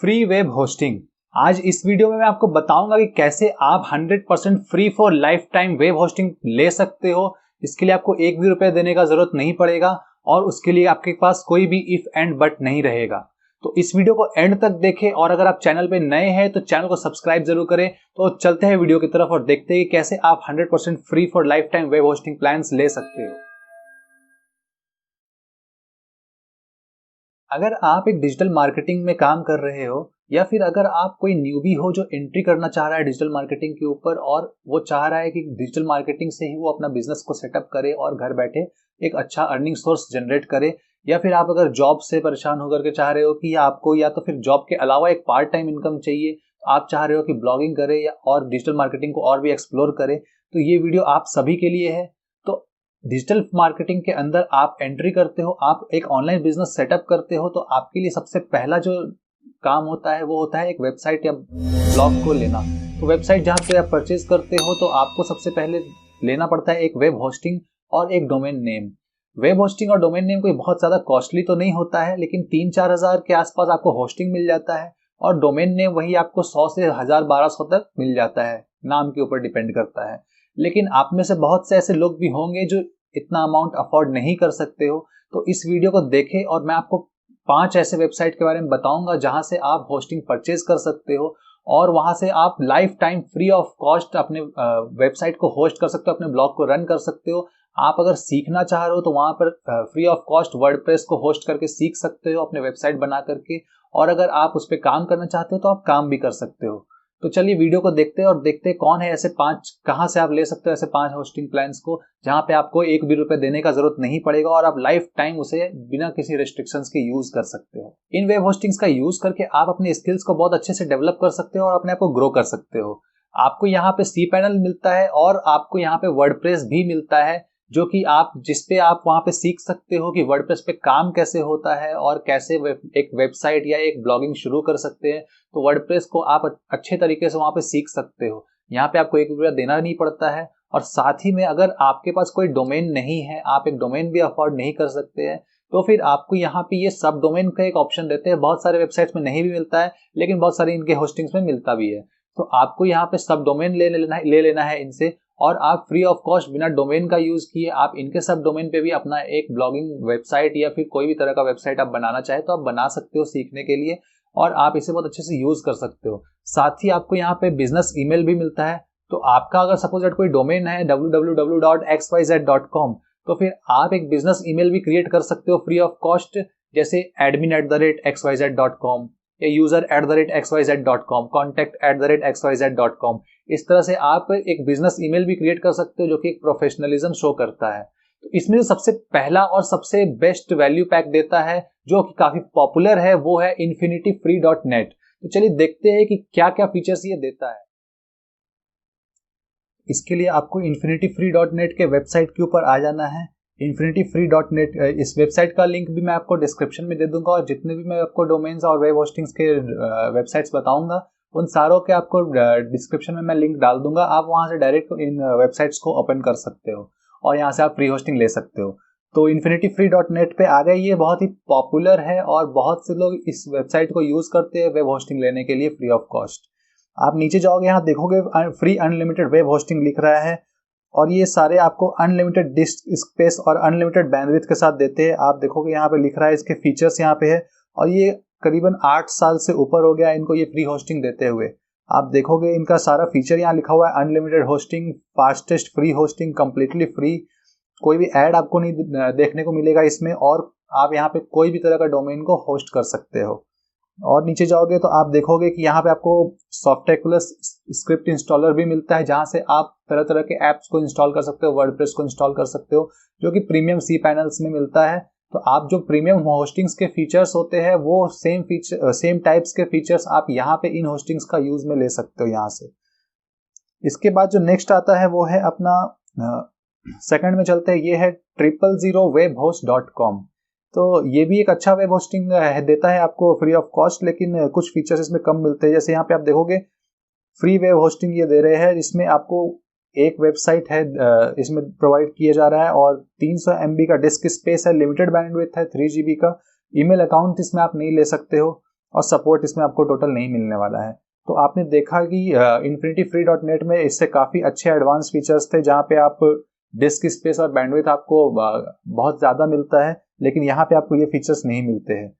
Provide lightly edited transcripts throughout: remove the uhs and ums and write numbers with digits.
Free web hosting. आज इस video में मैं आपको बताऊंगा कि कैसे आप 100% free for life time web hosting ले सकते हो। इसके लिए आपको एक भी रुपए देने का जरूरत नहीं पड़ेगा और उसके लिए आपके पास कोई भी इफ एंड बट नहीं रहेगा। तो इस वीडियो को एंड तक देखें और अगर आप चैनल पे नए हैं तो चैनल को सब्सक्राइब जरूर करें। तो चलते हैं वीडियो की तरफ और देखते हैं कि कैसे आप 100% free for life time web hosting plans ले सकते हो। अगर आप एक डिजिटल मार्केटिंग में काम कर रहे हो या फिर अगर आप कोई न्यूबी हो जो एंट्री करना चाह रहा है डिजिटल मार्केटिंग के ऊपर और वो चाह रहा है कि डिजिटल मार्केटिंग से ही वो अपना बिजनेस को सेटअप करे और घर बैठे एक अच्छा अर्निंग सोर्स जनरेट करे, या फिर आप अगर जॉब से परेशान होकर के चाह रहे हो कि आपको या तो फिर जॉब के अलावा एक पार्ट टाइम इनकम चाहिए, तो आप चाह रहे हो कि ब्लॉगिंग करे या और डिजिटल मार्केटिंग को और भी एक्सप्लोर करे, तो ये वीडियो आप सभी के लिए है। तो डिजिटल मार्केटिंग के अंदर आप एंट्री करते हो, आप एक ऑनलाइन बिजनेस सेटअप करते हो, तो आपके लिए सबसे पहला जो काम होता है वो होता है एक वेबसाइट या ब्लॉग को लेना। तो वेबसाइट जहाँ पे आप परचेज करते हो तो आपको सबसे पहले लेना पड़ता है एक वेब होस्टिंग और एक डोमेन नेम। वेब होस्टिंग और डोमेन नेम कोई बहुत ज्यादा कॉस्टली तो नहीं होता है, लेकिन 3-4 हजार के आसपास आपको होस्टिंग मिल जाता है और डोमेन नेम वही आपको 100 से 1000-1200 तक मिल जाता है, नाम के ऊपर डिपेंड करता है। लेकिन आप में से बहुत से ऐसे लोग भी होंगे जो इतना अमाउंट अफोर्ड नहीं कर सकते हो, तो इस वीडियो को देखें और मैं आपको 5 ऐसे वेबसाइट के बारे में बताऊंगा जहां से आप होस्टिंग परचेज कर सकते हो और वहां से आप life time free of cost अपने वेबसाइट को होस्ट कर सकते हो, अपने ब्लॉग को रन कर सकते हो। आप अगर सीखना चाह रहे हो तो वहां पर फ्री ऑफ कॉस्ट वर्डप्रेस को होस्ट करके सीख सकते हो अपने वेबसाइट बना करके, और अगर आप उस पर काम करना चाहते हो तो आप काम भी कर सकते हो। तो चलिए वीडियो को देखते हैं और देखते हैं कौन है ऐसे 5, कहां से आप ले सकते हो ऐसे 5 होस्टिंग प्लान्स को जहां पे आपको एक भी रुपए देने का जरूरत नहीं पड़ेगा और आप लाइफ टाइम उसे बिना किसी रेस्ट्रिक्शंस के यूज कर सकते हो। इन वेब होस्टिंग्स का यूज करके आप अपने स्किल्स को बहुत अच्छे से डेवलप कर सकते हो और अपने आप को ग्रो कर सकते हो। आपको यहाँ पे सी पैनल मिलता है और आपको यहाँ पे वर्डप्रेस भी मिलता है, जो कि आप जिसपे आप वहां पे सीख सकते हो कि वर्डप्रेस पे काम कैसे होता है और कैसे एक वेबसाइट या एक ब्लॉगिंग शुरू कर सकते हैं। तो वर्डप्रेस को आप अच्छे तरीके से वहां पे सीख सकते हो। यहाँ पे आपको 1 रुपया देना नहीं पड़ता है और साथ ही में अगर आपके पास कोई डोमेन नहीं है, आप एक डोमेन भी अफोर्ड नहीं कर सकते हैं, तो फिर आपको यहाँ पे ये सब डोमेन का एक ऑप्शन देते हैं। बहुत सारे वेबसाइट्स में नहीं भी मिलता है लेकिन बहुत सारे इनके होस्टिंग्स में मिलता भी है। तो आपको यहाँ पे सब डोमेन ले लेना है इनसे और आप फ्री ऑफ कॉस्ट बिना डोमेन का यूज किए आप इनके सब डोमेन पे भी अपना एक ब्लॉगिंग वेबसाइट या फिर कोई भी तरह का वेबसाइट आप बनाना चाहे तो आप बना सकते हो सीखने के लिए, और आप इसे बहुत अच्छे से यूज कर सकते हो। साथ ही आपको यहाँ पे बिजनेस ईमेल भी मिलता है। तो आपका अगर सपोज दैट कोई डोमेन है www.xyz.com, तो फिर आप एक बिजनेस ईमेल भी क्रिएट कर सकते हो फ्री ऑफ कॉस्ट, जैसे admin@xyz.com या user@xyz.com, contact@xyz.com। इस तरह से आप एक बिजनेस ईमेल भी क्रिएट कर सकते हो जो कि एक प्रोफेशनलिज्म शो करता है। तो इसमें जो सबसे पहला और सबसे बेस्ट वैल्यू पैक देता है जो कि काफी पॉपुलर है वो है infinityfree.net। तो चलिए देखते हैं कि क्या क्या फीचर्स ये देता है। इसके लिए आपको infinityfree.net के वेबसाइट के ऊपर आ जाना है। infinityfree.net इस वेबसाइट का लिंक भी मैं आपको डिस्क्रिप्शन में दे दूंगा और जितने भी मैं आपको डोमेन्स और वेब होस्टिंग्स के वेबसाइट्स बताऊंगा उन सारों के आपको डिस्क्रिप्शन में मैं लिंक डाल दूंगा। आप वहां से डायरेक्ट इन वेबसाइट्स को ओपन कर सकते हो और यहाँ से आप फ्री होस्टिंग ले सकते हो। तो infinityfree.net पे आ गए, ये बहुत ही पॉपुलर है और बहुत से लोग इस वेबसाइट को यूज करते हैं वेब होस्टिंग लेने के लिए फ्री ऑफ कॉस्ट। आप नीचे जाओगे यहाँ देखोगे फ्री अनलिमिटेड वेब होस्टिंग लिख रहा है और ये सारे आपको अनलिमिटेड डिस्क स्पेस और अनलिमिटेड बैंडविड्थ के साथ देते हैं। आप देखोगे यहाँ पे लिख रहा है इसके फीचर्स यहाँ पे है और ये करीबन 8 साल से ऊपर हो गया इनको ये फ्री होस्टिंग देते हुए। आप देखोगे इनका सारा फीचर यहाँ लिखा हुआ है, unlimited hosting, fastest free hosting, completely free, कोई भी ऐड आपको नहीं देखने को मिलेगा इसमें, और आप यहाँ पे कोई भी तरह का डोमेन को होस्ट कर सकते हो। और नीचे जाओगे तो आप देखोगे कि यहाँ पे आपको सॉफ्टटेकुलर स्क्रिप्ट इंस्टॉलर भी मिलता है जहां से आप तरह तरह के एप्स को इंस्टॉल कर सकते हो, वर्डप्रेस को इंस्टॉल कर सकते हो, जो कि प्रीमियम सी पैनल्स में मिलता है। तो आप जो प्रीमियम होस्टिंग्स के फीचर्स होते हैं वो सेम टाइप्स के फीचर्स आप यहाँ पे इन होस्टिंग्स का यूज में ले सकते हो यहाँ से। इसके बाद जो नेक्स्ट आता है वो है अपना सेकंड में चलते हैं, ये है 000webhost.com। तो ये भी एक अच्छा वेब होस्टिंग देता है आपको फ्री ऑफ कॉस्ट, लेकिन कुछ फीचर्स इसमें कम मिलते हैं। जैसे यहाँ पे आप देखोगे फ्री वेब होस्टिंग ये दे रहे हैं जिसमें आपको एक वेबसाइट है इसमें प्रोवाइड किया जा रहा है और 300 MB का डिस्क स्पेस है, लिमिटेड बैंडविड्थ है 3 GB का, ईमेल अकाउंट इसमें आप नहीं ले सकते हो। और सपोर्ट इसमें आपको टोटल नहीं मिलने वाला है। तो आपने देखा कि infinityfree.net में इससे काफ़ी अच्छे एडवांस फीचर्स थे, जहाँ पे आप डिस्क स्पेस और बैंडविड्थ आपको बहुत ज़्यादा मिलता है, लेकिन यहाँ पे आपको ये फीचर्स नहीं मिलते हैं।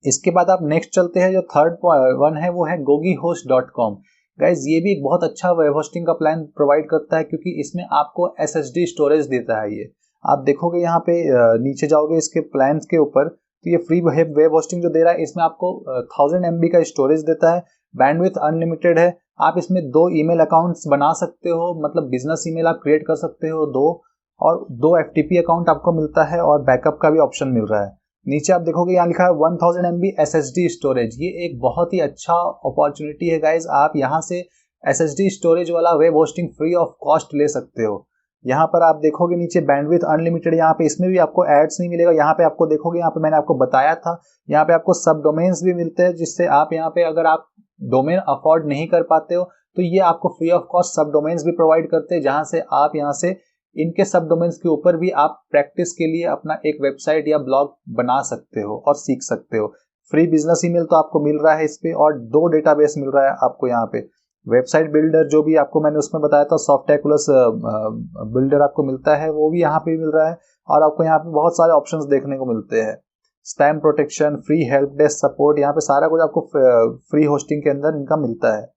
इसके बाद आप नेक्स्ट चलते हैं, जो थर्ड वन है वो है gogihost.com। गाइज ये भी एक बहुत अच्छा वेब होस्टिंग का प्लान प्रोवाइड करता है, क्योंकि इसमें आपको SSD स्टोरेज देता है। ये आप देखोगे यहाँ पे नीचे जाओगे इसके प्लान्स के ऊपर, तो ये फ्री वेब होस्टिंग जो दे रहा है, इसमें आपको 1000 MB का स्टोरेज देता है, बैंडविड्थ अनलिमिटेड है। आप इसमें 2 ईमेल अकाउंट्स बना सकते हो, मतलब बिजनेस ईमेल आप क्रिएट कर सकते हो 2, और 2 FTP अकाउंट आपको मिलता है, और बैकअप का भी ऑप्शन मिल रहा है। नीचे आप देखोगे यहाँ लिखा है 1000 MB SSD स्टोरेज। ये एक बहुत ही अच्छा अपॉर्चुनिटी है गाइज, आप यहाँ से SSD स्टोरेज वाला web hosting free of cost ले सकते हो। यहाँ पर आप देखोगे नीचे बैंडविड्थ अनलिमिटेड, यहाँ पे इसमें भी आपको एड्स नहीं मिलेगा। यहाँ पे आपको देखोगे, यहाँ पे मैंने आपको बताया था, यहाँ पे आपको सब डोमेन्स भी मिलते हैं, जिससे आप यहाँ पे अगर आप डोमेन अफोर्ड नहीं कर पाते हो तो ये आपको फ्री ऑफ कॉस्ट सब डोमेन्स भी प्रोवाइड करते हैं, जहाँ से आप यहाँ से इनके सब डोमेन्स के ऊपर भी आप प्रैक्टिस के लिए अपना एक वेबसाइट या ब्लॉग बना सकते हो और सीख सकते हो। फ्री बिजनेस ईमेल तो आपको मिल रहा है इस पे, और 2 डेटाबेस मिल रहा है आपको यहाँ पे। वेबसाइट बिल्डर जो भी आपको मैंने उसमें बताया था, सॉफ्टेकुलस बिल्डर आपको मिलता है, वो भी यहाँ पे मिल रहा है, और आपको यहाँ पे बहुत सारे ऑप्शंस देखने को मिलते हैं। Spam protection, free help desk support, यहाँ पे सारा कुछ आपको फ्री होस्टिंग के अंदर इनका मिलता है।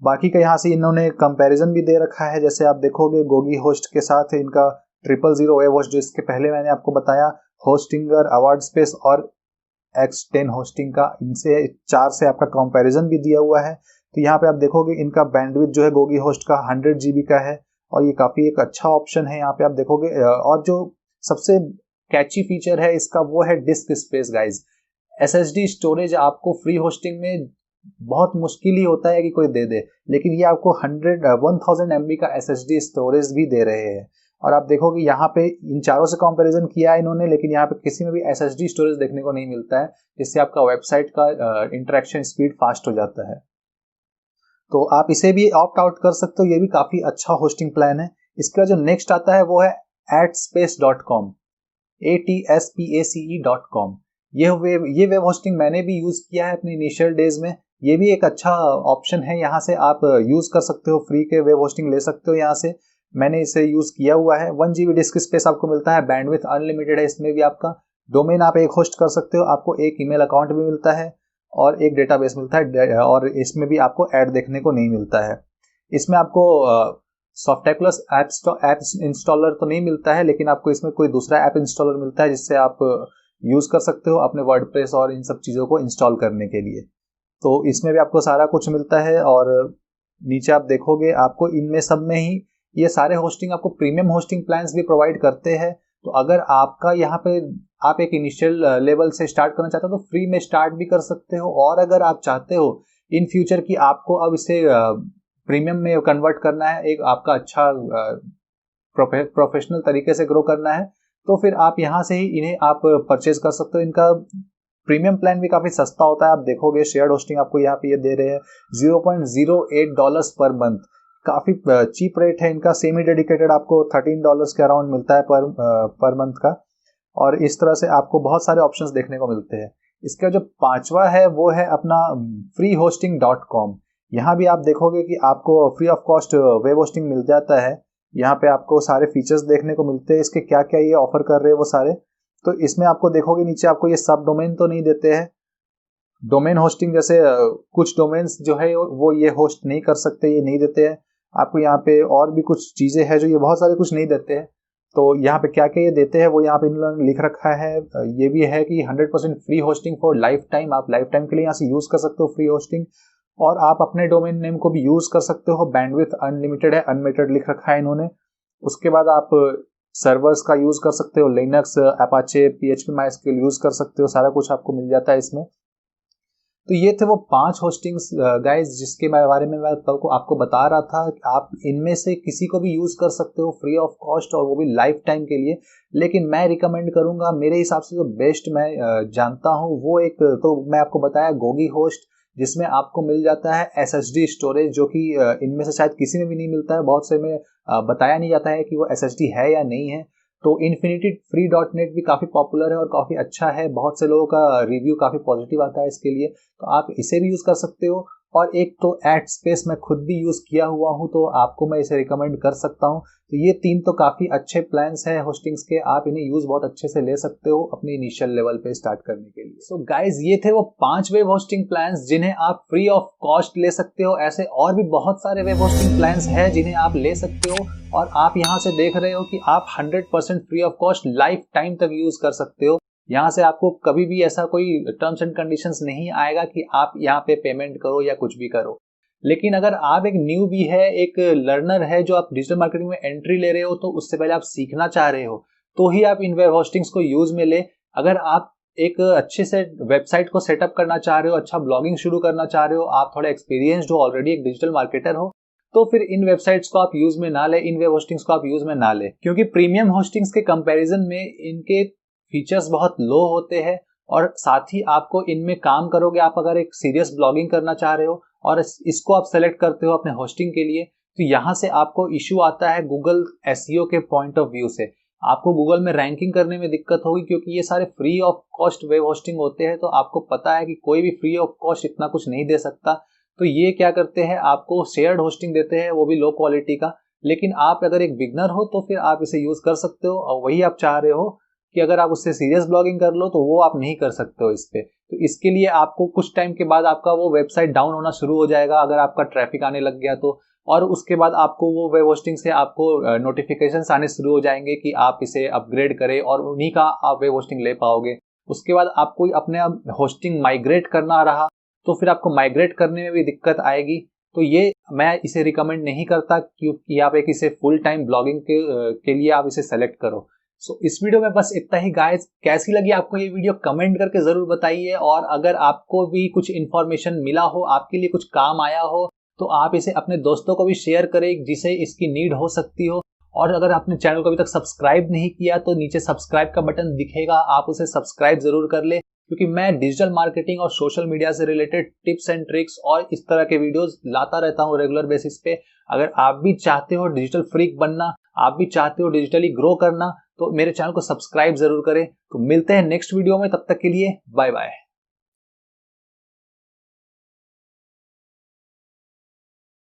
बाकी का यहाँ से इन्होंने कंपैरिजन भी दे रखा है, जैसे आप देखोगे गोगी होस्ट के साथ इनका 000 वेब होस्ट, जो इसके पहले मैंने आपको बताया, होस्टिंगर, अवार्ड स्पेस और X10 होस्टिंग का, इनसे 4 से आपका कंपैरिजन भी दिया हुआ है। तो यहाँ पे आप देखोगे इनका बैंडविड्थ जो है गोगी होस्ट का 100 GB का है, और ये काफ़ी एक अच्छा ऑप्शन है। यहाँ पे आप देखोगे, और जो सबसे कैची फीचर है इसका वो है disc space guys. SSD storage आपको फ्री होस्टिंग में बहुत मुश्किल ही होता है कि कोई दे दे, लेकिन ये आपको 1000 MB का SSD स्टोरेज भी दे रहे हैं। और आप देखोगे यहाँ पे इन चारों से कंपैरिजन किया है इन्होंने, लेकिन यहाँ पे किसी में भी SSD स्टोरेज देखने को नहीं मिलता है, जिससे आपका वेबसाइट का इंटरेक्शन स्पीड फास्ट हो जाता है। तो आप इसे भी ऑप्ट आउट कर सकते हो, ये भी काफ़ी अच्छा होस्टिंग प्लान है। इसका जो नेक्स्ट आता है वो है atspace.com, ATSPACE.com। ये वेब होस्टिंग मैंने भी यूज़ किया है अपने इनिशियल डेज में। ये भी एक अच्छा ऑप्शन है, यहाँ से आप यूज़ कर सकते हो, फ्री के वेब होस्टिंग ले सकते हो यहाँ से। मैंने इसे यूज़ किया हुआ है। 1 GB डिस्क स्पेस आपको मिलता है, बैंडविड्थ अनलिमिटेड है इसमें भी आपका। डोमेन आप एक होस्ट कर सकते हो, आपको एक ईमेल अकाउंट भी मिलता है और एक डेटाबेस मिलता है, और इसमें भी आपको ऐड देखने को नहीं मिलता है। इसमें आपको सॉफ्टेकुलस ऐप इंस्टॉलर तो नहीं मिलता है, लेकिन आपको इसमें कोई दूसरा ऐप इंस्टॉलर मिलता है, जिससे आप यूज़ कर सकते हो अपने वर्डप्रेस और इन सब चीज़ों को इंस्टॉल करने के लिए। तो इसमें भी आपको सारा कुछ मिलता है। और नीचे आप देखोगे, आपको इनमें सब में ही ये सारे होस्टिंग आपको प्रीमियम होस्टिंग प्लान्स भी प्रोवाइड करते हैं। तो अगर आपका यहाँ पे आप एक इनिशियल लेवल से स्टार्ट करना चाहते हो तो फ्री में स्टार्ट भी कर सकते हो, और अगर आप चाहते हो इन फ्यूचर कि आपको अब इसे प्रीमियम में कन्वर्ट करना है, एक आपका अच्छा प्रोफेशनल तरीके से ग्रो करना है, तो फिर आप यहाँ से ही इन्हें आप परचेज कर सकते हो। इनका प्रीमियम प्लान भी काफ़ी सस्ता होता है। आप देखोगे शेयर्ड होस्टिंग आपको यहाँ पे ये दे रहे हैं $0.08 पर मंथ, काफ़ी चीप रेट है इनका। सेमी डेडिकेटेड आपको $13 के अराउंड मिलता है पर मंथ का, और इस तरह से आपको बहुत सारे ऑप्शंस देखने को मिलते हैं। इसका जो 5वां है वो है अपना freehosting.com। यहाँ भी आप देखोगे कि आपको free of cost web hosting मिल जाता है। यहाँ पे आपको सारे फीचर्स देखने को मिलते हैं, इसके क्या क्या ये ऑफर कर रहे हैं वो सारे। तो इसमें आपको देखोगे नीचे आपको ये सब डोमेन तो नहीं देते हैं, डोमेन होस्टिंग जैसे कुछ डोमेन्स जो है वो ये होस्ट नहीं कर सकते, ये नहीं देते हैं आपको। यहाँ पे और भी कुछ चीज़ें हैं जो ये बहुत सारे कुछ नहीं देते हैं। तो यहाँ पे क्या क्या ये देते हैं वो यहाँ पे इन्होंने लिख रखा है। ये भी है कि 100% free hosting for life time, आप लाइफ टाइम के लिए यहाँ से यूज़ कर सकते हो फ्री होस्टिंग, और आप अपने डोमेन नेम को भी यूज़ कर सकते हो। बैंडविड्थ अनलिमिटेड है, अनलिमिटेड लिख रखा है इन्होंने। उसके बाद आप सर्वर्स का यूज़ कर सकते हो, Linux, Apache, PHP MySQL use कर सकते हो, सारा कुछ आपको मिल जाता है इसमें। तो ये थे वो 5 होस्टिंग्स गाइज, जिसके बारे में मैं आपको बता रहा था कि आप इनमें से किसी को भी यूज़ कर सकते हो फ्री ऑफ कॉस्ट, और वो भी लाइफ टाइम के लिए। लेकिन मैं रिकमेंड करूँगा, मेरे हिसाब से जो बेस्ट मैं जानता हूँ वो एक तो मैं आपको बताया गोगी होस्ट, जिसमें आपको मिल जाता है SSD स्टोरेज, जो कि इनमें से शायद किसी में भी नहीं मिलता है। बहुत से में बताया नहीं जाता है कि वो SSD है या नहीं है। तो infinityfree.net भी काफ़ी पॉपुलर है और काफ़ी अच्छा है, बहुत से लोगों का रिव्यू काफ़ी पॉजिटिव आता है इसके लिए, तो आप इसे भी यूज़ कर सकते हो। और एक तो एडस्पेस मैं खुद भी यूज़ किया हुआ हूँ, तो आपको मैं इसे रिकमेंड कर सकता हूँ। तो ये 3 तो काफ़ी अच्छे प्लान्स हैं होस्टिंग्स के, आप इन्हें यूज़ बहुत अच्छे से ले सकते हो अपने इनिशियल लेवल पे स्टार्ट करने के लिए। सो गाइज, ये थे वो 5 वेब होस्टिंग प्लान्स जिन्हें आप फ्री ऑफ कॉस्ट ले सकते हो। ऐसे और भी बहुत सारे वेब होस्टिंग प्लान्स हैं जिन्हें आप ले सकते हो, और आप यहाँ से देख रहे हो कि आप 100% free of cost life time तक यूज़ कर सकते हो। यहाँ से आपको कभी भी ऐसा कोई टर्म्स एंड कंडीशंस नहीं आएगा कि आप यहाँ पे पेमेंट करो या कुछ भी करो। लेकिन अगर आप एक न्यूबी है, एक लर्नर है, जो आप डिजिटल मार्केटिंग में एंट्री ले रहे हो, तो उससे पहले आप सीखना चाह रहे हो, तो ही आप इन वेब होस्टिंग्स को यूज में ले। अगर आप एक अच्छे से वेबसाइट को सेटअप करना चाह रहे हो, अच्छा ब्लॉगिंग शुरू करना चाह रहे हो, आप थोड़े एक्सपीरियंस्ड हो, ऑलरेडी एक डिजिटल मार्केटर हो, तो फिर इन वेबसाइट्स को आप यूज में ना ले, इन वेब होस्टिंग्स को आप यूज में ना ले, क्योंकि प्रीमियम होस्टिंग्स के कंपैरिजन में इनके फीचर्स बहुत लो होते हैं। और साथ ही आपको इनमें काम करोगे, आप अगर एक सीरियस ब्लॉगिंग करना चाह रहे हो और इसको आप सेलेक्ट करते हो अपने होस्टिंग के लिए, तो यहाँ से आपको इशू आता है गूगल एसईओ के पॉइंट ऑफ व्यू से। आपको गूगल में रैंकिंग करने में दिक्कत होगी, क्योंकि ये सारे free of cost web hosting होते हैं, तो आपको पता है कि कोई भी फ्री ऑफ कॉस्ट इतना कुछ नहीं दे सकता। तो ये क्या करते हैं, आपको शेयर्ड होस्टिंग देते हैं, वो भी लो क्वालिटी का। लेकिन आप अगर एक बिगनर हो तो फिर आप इसे यूज कर सकते हो, और वही आप चाह रहे हो कि अगर आप उससे सीरियस ब्लॉगिंग कर लो, तो वो आप नहीं कर सकते हो इस पे। तो इसके लिए आपको कुछ टाइम के बाद आपका वो वेबसाइट डाउन होना शुरू हो जाएगा, अगर आपका ट्रैफिक आने लग गया तो। और उसके बाद आपको वो वेब होस्टिंग से आपको नोटिफिकेशंस आने शुरू हो जाएंगे कि आप इसे अपग्रेड करें, और उन्हीं का आप वेब होस्टिंग ले पाओगे। उसके बाद आपको अपने होस्टिंग माइग्रेट करना रहा, तो फिर आपको माइग्रेट करने में भी दिक्कत आएगी। तो ये मैं इसे रिकमेंड नहीं करता, क्योंकि आप एक इसे फुल टाइम ब्लॉगिंग के लिए आप इसे सेलेक्ट करो। सो इस वीडियो में बस इतना ही गाइस। कैसी लगी आपको ये वीडियो कमेंट करके जरूर बताइए, और अगर आपको भी कुछ इन्फॉर्मेशन मिला हो, आपके लिए कुछ काम आया हो, तो आप इसे अपने दोस्तों को भी शेयर करें जिसे इसकी नीड हो सकती हो। और अगर आपने चैनल को अभी तक सब्सक्राइब नहीं किया, तो नीचे सब्सक्राइब का बटन दिखेगा, आप उसे सब्सक्राइब जरूर कर ले, क्योंकि मैं डिजिटल मार्केटिंग और सोशल मीडिया से रिलेटेड टिप्स एंड ट्रिक्स और इस तरह के वीडियोस लाता रहता हूं रेगुलर बेसिस पे। अगर आप भी चाहते हो डिजिटल फ्रीक बनना, आप भी चाहते हो डिजिटली ग्रो करना, तो मेरे चैनल को सब्सक्राइब जरूर करें। तो मिलते हैं नेक्स्ट वीडियो में, तब तक के लिए बाय बाय।